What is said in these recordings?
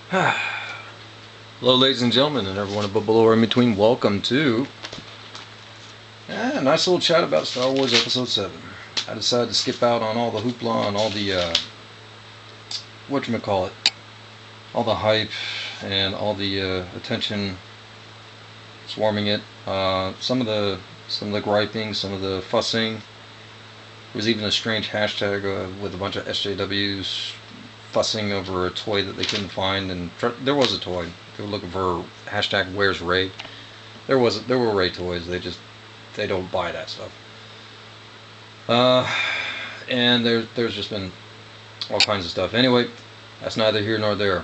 Hello, ladies and gentlemen, and everyone above, below, or in between. Welcome to a nice little chat about Star Wars Episode 7. I decided to skip out on all the hoopla and all the whatchamacallit, all the hype and all the attention swarming it. Some of the griping, some of the fussing. There was even a strange hashtag with a bunch of SJWs fussing over a toy that they couldn't find, and there was a toy. They were looking for hashtag Where's Ray. There were Ray toys. They don't buy that stuff. And there's just been all kinds of stuff. Anyway, that's neither here nor there.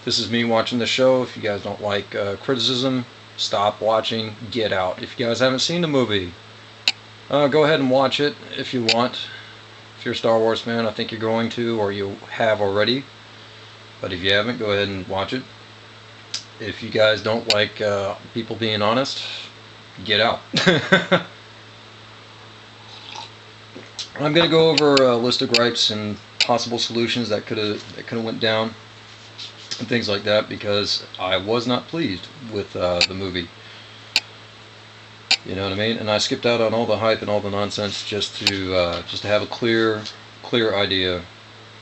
This is me watching the show. If you guys don't like criticism, stop watching. Get out. If you guys haven't seen the movie, go ahead and watch it if you want. If you're a Star Wars fan, I think you're going to, or you have already. But if you haven't, go ahead and watch it. If you guys don't like people being honest, get out. I'm going to go over a list of gripes and possible solutions that could have went down and things like that, because I was not pleased with the movie. You know what I mean? And I skipped out on all the hype and all the nonsense just to have a clear idea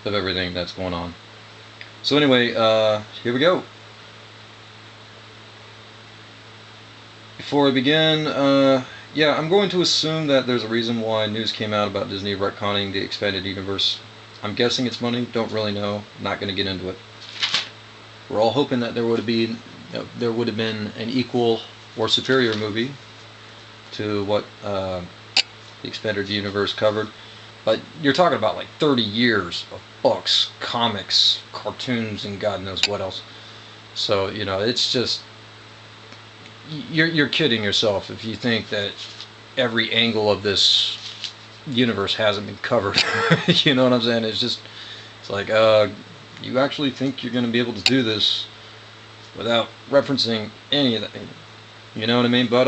of everything that's going on. So anyway, here we go. Before I begin, I'm going to assume that there's a reason why news came out about Disney retconning the expanded universe. I'm guessing it's money. Don't really know. Not going to get into it. We're all hoping that there would have been an equal or superior movie to what the expanded universe covered. But you're talking about like 30 years of books, comics, cartoons, and God knows what else. So, it's just, you're kidding yourself if you think that every angle of this universe hasn't been covered. You know what I'm saying? It's like, you actually think you're going to be able to do this without referencing any of that? You know what I mean? But,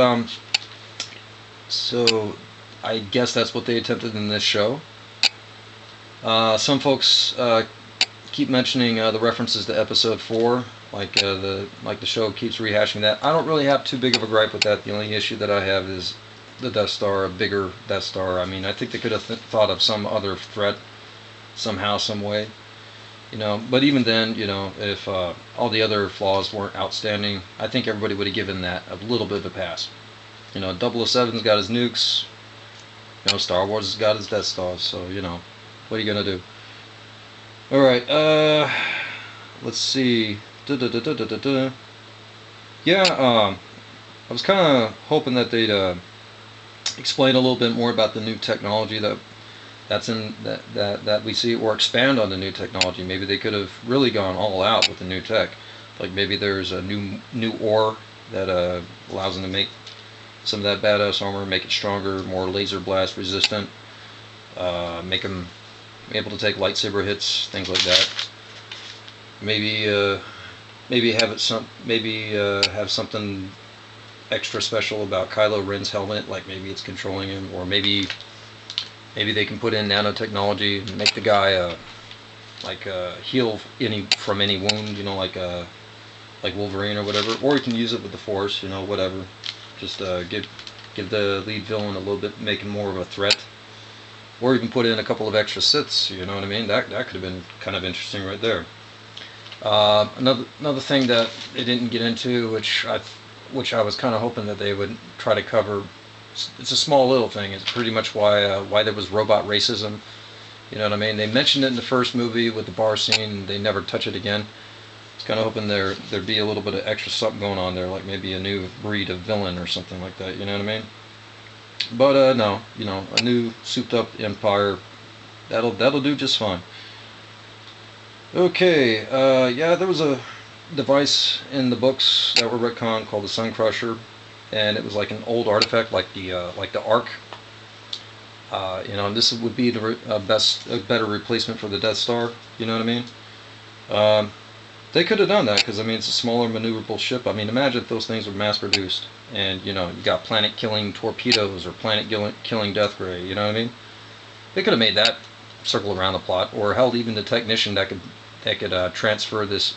so I guess that's what they attempted in this show. Some folks keep mentioning the references to Episode 4, like the show keeps rehashing that. I don't really have too big of a gripe with that. The only issue that I have is the Death Star, a bigger Death Star. I mean, I think they could have thought of some other threat somehow, some way. But even then, if all the other flaws weren't outstanding, I think everybody would have given that a little bit of a pass. 007's got his nukes. Star Wars has got his Death Stars. So, what are you gonna do? All right. Let's see. Yeah. I was kind of hoping that they'd explain a little bit more about the new technology that we see, or expand on the new technology. Maybe they could have really gone all out with the new tech. Like maybe there's a new ore that allows them to make some of that badass armor, make it stronger, more laser blast resistant, make them able to take lightsaber hits, things like that. Maybe have something extra special about Kylo Ren's helmet, like maybe it's controlling him, or maybe they can put in nanotechnology and make the guy heal from any wound, like Wolverine or whatever, or you can use it with the Force, whatever. Just give the lead villain a little bit, make him more of a threat, or even put in a couple of extra Siths. You know what I mean? That could have been kind of interesting right there. Another thing that they didn't get into, which I was kind of hoping that they would try to cover. It's a small little thing. It's pretty much why there was robot racism. You know what I mean? They mentioned it in the first movie with the bar scene, and they never touch it again. I was kind of hoping there'd be a little bit of extra something going on there, like maybe a new breed of villain or something like that. You know what I mean? But no, a new souped-up empire, that'll do just fine. Okay, there was a device in the books that were retconned called the Sun Crusher, and it was like an old artifact, like the Ark. This would be a better replacement for the Death Star. You know what I mean? They could have done that because it's a smaller, maneuverable ship. Imagine if those things were mass-produced, and you got planet-killing torpedoes or planet-killing death ray. You know what I mean? They could have made that circle around the plot, or held even the technician that could transfer this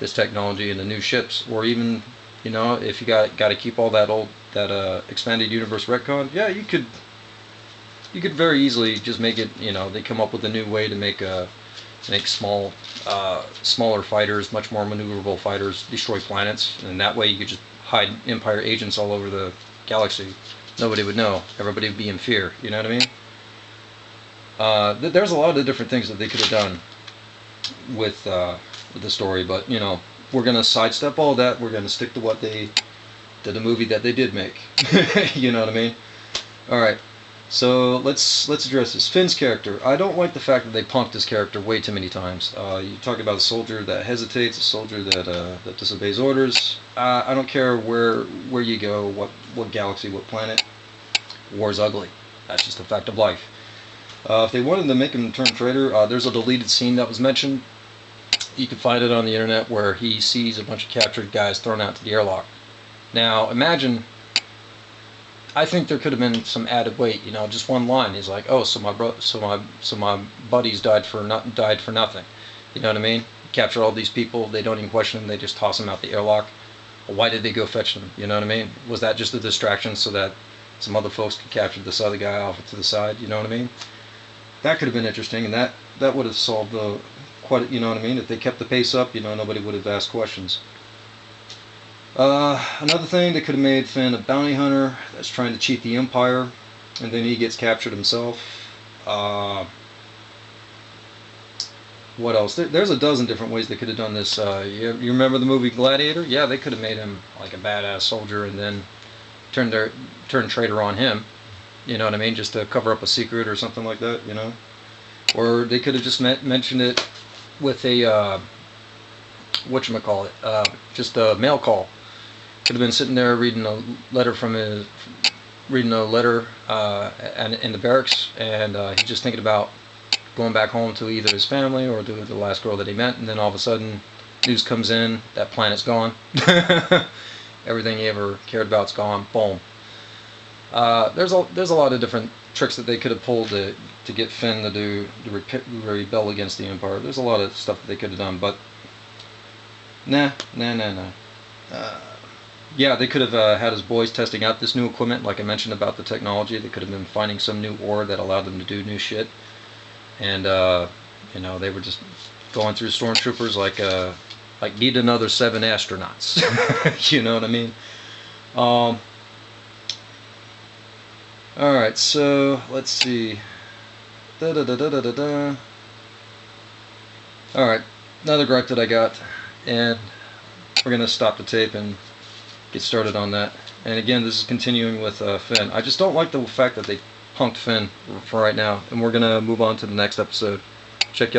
this technology into new ships, or even, you know, if you got to keep all that expanded universe retcon, yeah, you could very easily just make it. You know, they come up with a new way to make smaller fighters, much more maneuverable fighters, destroy planets, and that way you could just hide Empire agents all over the galaxy. Nobody would know. Everybody would be in fear. You know what I mean? There's a lot of different things that they could have done with the story, but you know, we're gonna sidestep all that. We're gonna stick to the movie that they did make. You know what I mean? All right. So let's address this. Finn's character. I don't like the fact that they punked his character way too many times. You talk about a soldier that hesitates, a soldier that disobeys orders. I don't care where you go, what galaxy, what planet. War's ugly. That's just a fact of life. If they wanted to make him turn traitor, there's a deleted scene that was mentioned. You can find it on the internet where he sees a bunch of captured guys thrown out to the airlock. Now imagine. I think there could have been some added weight, you know, just one line. He's like, "Oh, so my buddies died for nothing." You know what I mean? Capture all these people, they don't even question them, they just toss them out the airlock. Well, why did they go fetch them? You know what I mean? Was that just a distraction so that some other folks could capture this other guy off to the side? You know what I mean? That could have been interesting, and that would have solved quite. You know what I mean? If they kept the pace up, you know, nobody would have asked questions. Another thing, they could have made Finn a bounty hunter that's trying to cheat the Empire, and then he gets captured himself. What else? There's a dozen different ways they could have done this. You remember the movie Gladiator? Yeah, they could have made him like a badass soldier and then turn traitor on him. You know what I mean? Just to cover up a secret or something like that, you know? Or they could have just mentioned it with a, whatchamacallit, just a mail call. Could have been sitting there reading a letter and in the barracks, and he's just thinking about going back home to either his family or to the last girl that he met, and then all of a sudden news comes in that planet's gone. Everything he ever cared about's gone. Boom. There's a lot of different tricks that they could have pulled to get Finn to rebel against the Empire. There's a lot of stuff that they could have done, but nah. Yeah, they could have had his boys testing out this new equipment, like I mentioned about the technology. They could have been finding some new ore that allowed them to do new shit, and you know, they were just going through stormtroopers like need another 7 astronauts. You know what I mean? All right, so let's see. All right, another gripe that I got, and we're gonna stop the tape and get started on that. And again, this is continuing with Finn. I just don't like the fact that they punked Finn for right now, and we're gonna move on to the next episode. Check y'all.